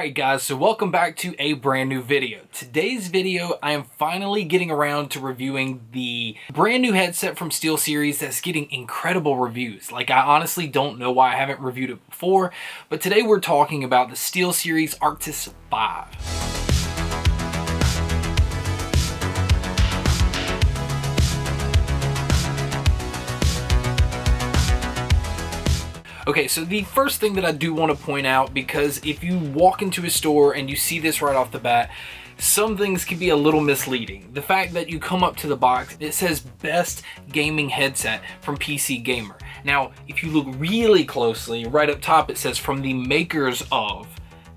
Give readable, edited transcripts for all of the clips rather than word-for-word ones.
Alright guys, so welcome back to a brand new video. Today's video, I am finally getting around to reviewing the brand new headset from SteelSeries that's getting incredible reviews. Like, I honestly don't know why I haven't reviewed it before, but today we're talking about the SteelSeries Arctis 5. Okay, so the first thing that I do want to point out, because if you walk into a store and you see this right off the bat, some things can be a little misleading. The fact that you come up to the box, it says best gaming headset from PC Gamer. Now, if you look really closely, right up top it says from the makers of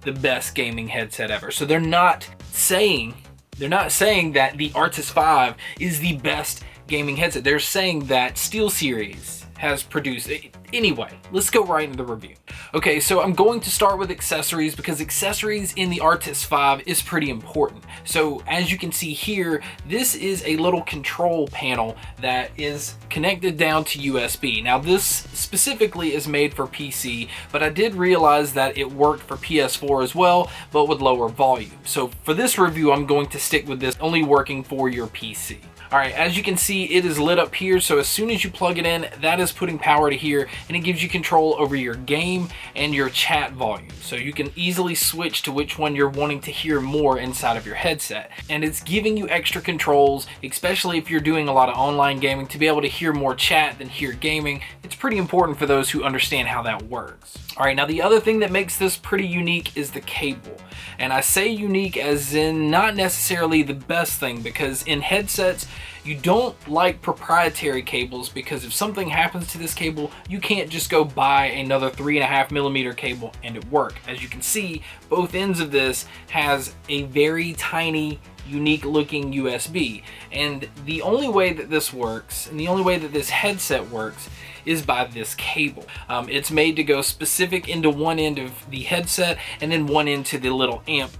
the best gaming headset ever. So they're not saying that the Arctis 5 is the best gaming headset. They're saying that SteelSeries has produced it. Anyway, let's go right into the review. Okay, so I'm going to start with accessories because accessories in the Arctis 5 is pretty important. So as you can see here, this is a little control panel that is connected down to USB. Now this specifically is made for PC, but I did realize that it worked for PS4 as well, but with lower volume. So for this review, I'm going to stick with this only working for your PC. Alright, as you can see, it is lit up here, so as soon as you plug it in, that is putting power to here, and it gives you control over your game and your chat volume. So you can easily switch to which one you're wanting to hear more inside of your headset. And it's giving you extra controls, especially if you're doing a lot of online gaming, to be able to hear more chat than hear gaming. It's pretty important for those who understand how that works. Alright, now the other thing that makes this pretty unique is the cable. And I say unique as in not necessarily the best thing, because in headsets, you don't like proprietary cables, because if something happens to this cable, you can't just go buy another 3.5mm cable and it work. As you can see, both ends of this has a very tiny, unique looking USB. And the only way that this works, and the only way that this headset works, is by this cable. It's made to go specific into one end of the headset and then one into the little amp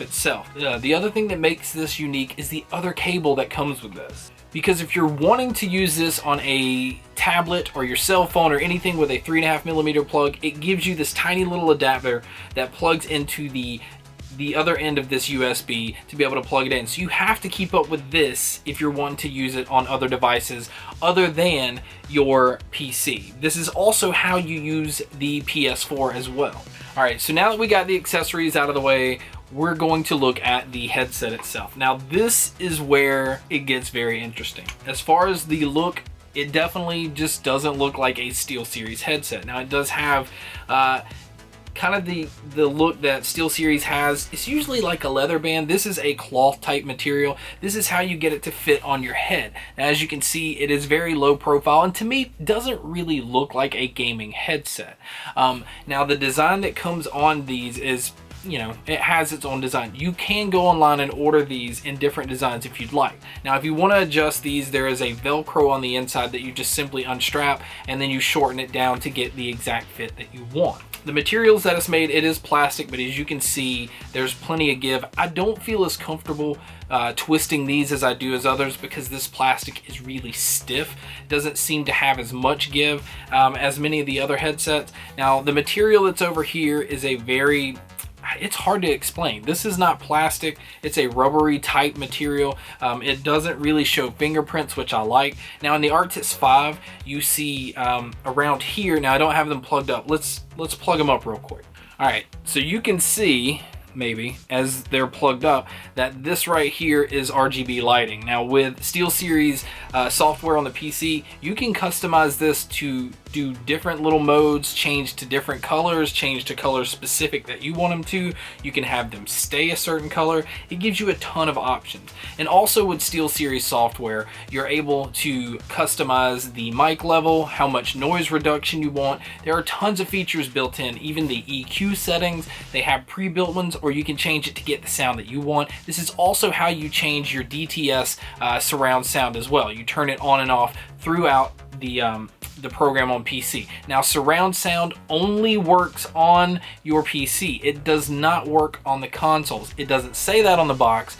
itself. The other thing that makes this unique is the other cable that comes with this. Because if you're wanting to use this on a tablet or your cell phone or anything with a 3.5mm plug, it gives you this tiny little adapter that plugs into the other end of this USB to be able to plug it in. So you have to keep up with this if you're wanting to use it on other devices other than your PC. This is also how you use the PS4 as well. Alright, so now that we got the accessories out of the way, we're going to look at the headset itself. Now this is where it gets very interesting. As far as the look, it definitely just doesn't look like a SteelSeries headset. Now it does have kind of the look that SteelSeries has. It's usually like a leather band. This is a cloth type material. This is how you get it to fit on your head. Now, as you can see, it is very low profile, and to me doesn't really look like a gaming headset. Now the design that comes on these is, you know, it has its own design. You can go online and order these in different designs if you'd like. Now if you want to adjust these, there is a Velcro on the inside that you just simply unstrap and then you shorten it down to get the exact fit that you want. The materials that it's made, it is plastic, but as you can see, there's plenty of give. I don't feel as comfortable twisting these as I do as others, because this plastic is really stiff. It doesn't seem to have as much give as many of the other headsets. Now the material that's over here is a very, it's hard to explain. This is not plastic. It's a rubbery type material. It doesn't really show fingerprints, which I like. Now in the Arctis 5, you see around here, now I don't have them plugged up. Let's plug them up real quick. All right, so you can see, maybe as they're plugged up, that this right here is RGB lighting. Now with SteelSeries software on the PC, you can customize this to do different little modes, change to different colors, change to colors specific that you want them to. You can have them stay a certain color. It gives you a ton of options. And also with SteelSeries software, you're able to customize the mic level, how much noise reduction you want. There are tons of features built in, even the EQ settings. They have pre-built ones, or you can change it to get the sound that you want. This is also how you change your DTS surround sound as well. You turn it on and off throughout the program on PC. Now surround sound only works on your PC. It does not work on the consoles. It doesn't say that on the box,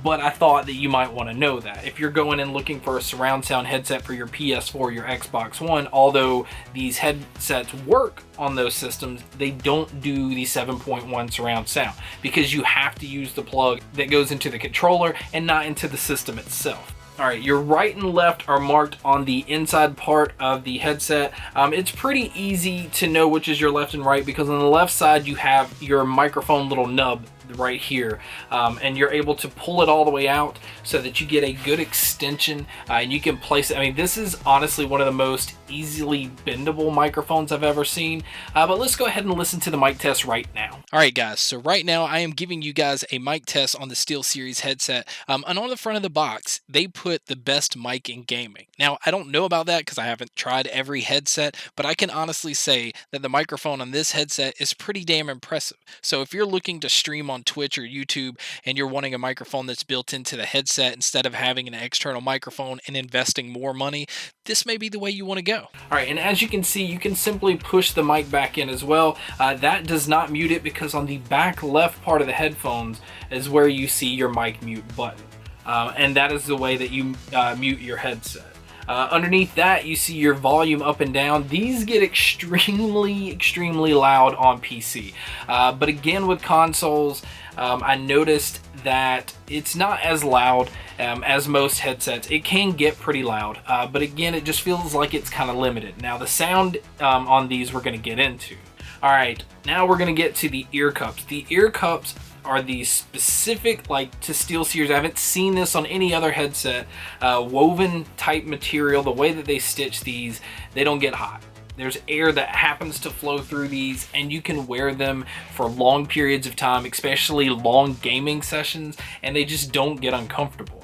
but I thought that you might want to know that. If you're going and looking for a surround sound headset for your PS4, your Xbox One, although these headsets work on those systems, they don't do the 7.1 surround sound because you have to use the plug that goes into the controller and not into the system itself. All right, your right and left are marked on the inside part of the headset. It's pretty easy to know which is your left and right because on the left side you have your microphone little nub right here, and you're able to pull it all the way out so that you get a good extension, and you can place it. I mean, this is honestly one of the most easily bendable microphones I've ever seen, but let's go ahead and listen to the mic test right now. All right, guys, so right now I am giving you guys a mic test on the SteelSeries headset, and on the front of the box they put the best mic in gaming. Now, I don't know about that because I haven't tried every headset, but I can honestly say that the microphone on this headset is pretty damn impressive. So if you're looking to stream on Twitch or YouTube and you're wanting a microphone that's built into the headset instead of having an external microphone and investing more money, this may be the way you want to go. All right, and as you can see, you can simply push the mic back in as well. That does not mute it because on the back left part of the headphones is where you see your mic mute button. And that is the way that you mute your headset. Underneath that, you see your volume up and down. These get extremely loud on PC. But again, with consoles, I noticed that it's not as loud as most headsets. It can get pretty loud, but again, it just feels like it's kind of limited. Now, the sound on these we're going to get into. All right, now we're going to get to the ear cups. The ear cups are the specific, like, to SteelSeries. I haven't seen this on any other headset. Woven type material. The way that they stitch these, they don't get hot. There's air that happens to flow through these, and you can wear them for long periods of time, especially long gaming sessions, and they just don't get uncomfortable.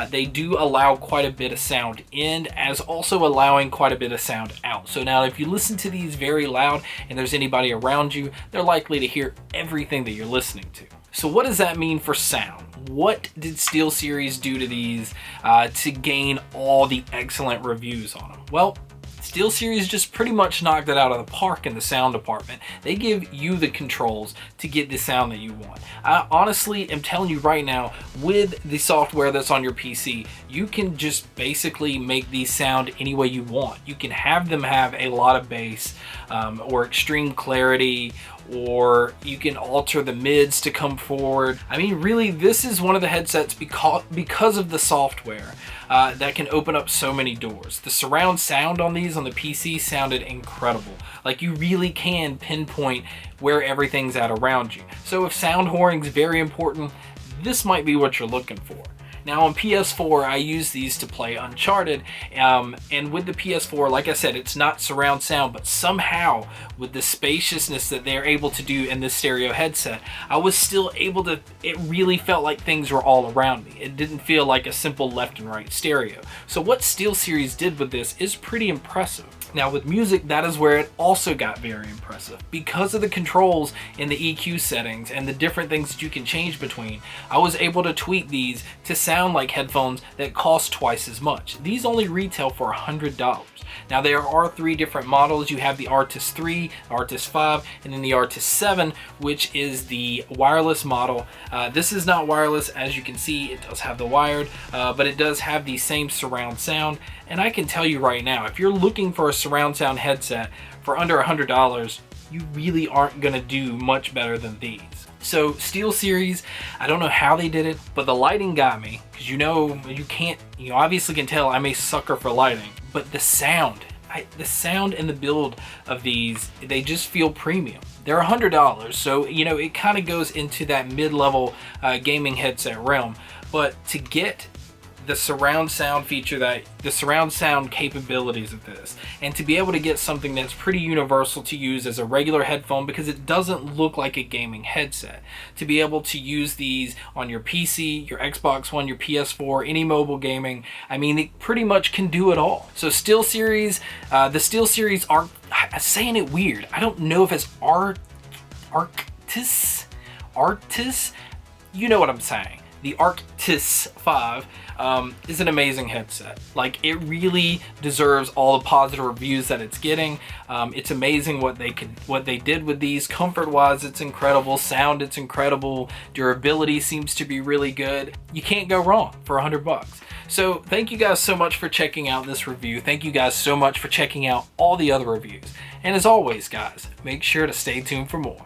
They do allow quite a bit of sound in, as also allowing quite a bit of sound out. So now if you listen to these very loud and there's anybody around you, they're likely to hear everything that you're listening to. So what does that mean for sound? What did SteelSeries do to these to gain all the excellent reviews on them? Well, SteelSeries just pretty much knocked it out of the park in the sound department. They give you the controls to get the sound that you want. I honestly am telling you right now, with the software that's on your PC, you can just basically make these sound any way you want. You can have them have a lot of bass or extreme clarity, or you can alter the mids to come forward. I mean, really, this is one of the headsets because of the software that can open up so many doors. The surround sound on these on the PC sounded incredible. Like, you really can pinpoint where everything's at around you. So if sound whoring's very important, this might be what you're looking for. Now on PS4, I use these to play Uncharted, and with the PS4, like I said, it's not surround sound, but somehow with the spaciousness that they're able to do in this stereo headset, I was still able to, it really felt like things were all around me. It didn't feel like a simple left and right stereo. So what SteelSeries did with this is pretty impressive. Now with music, that is where it also got very impressive. Because of the controls in the EQ settings and the different things that you can change between, I was able to tweak these to sound like headphones that cost twice as much. These only retail for $100. Now there are 3 different models. You have the Arctis 3, Arctis 5, and then the Arctis 7, which is the wireless model. This is not wireless, as you can see. It does have the wired, but it does have the same surround sound. And I can tell you right now, if you're looking for a surround sound headset for under $100, you really aren't gonna do much better than these. So SteelSeries, I don't know how they did it, but the lighting got me, because you obviously can tell I'm a sucker for lighting, but the sound and the build of these, they just feel premium. They're $100, so it kind of goes into that mid-level gaming headset realm, but to get the surround sound feature, the surround sound capabilities of this, and to be able to get something that's pretty universal to use as a regular headphone, because it doesn't look like a gaming headset, to be able to use these on your PC, your Xbox One, your PS4, any mobile gaming, I mean, it pretty much can do it all. So SteelSeries, the SteelSeries I'm saying it weird, I don't know if it's Arctis, you know what I'm saying. the Arctis 5 is an amazing headset. Like, it really deserves all the positive reviews that it's getting. It's amazing what they did with these. Comfort wise, it's incredible. Sound, it's incredible. Durability seems to be really good. You can't go wrong for $100. So thank you guys so much for checking out this review. Thank you guys so much for checking out all the other reviews. And as always, guys, make sure to stay tuned for more.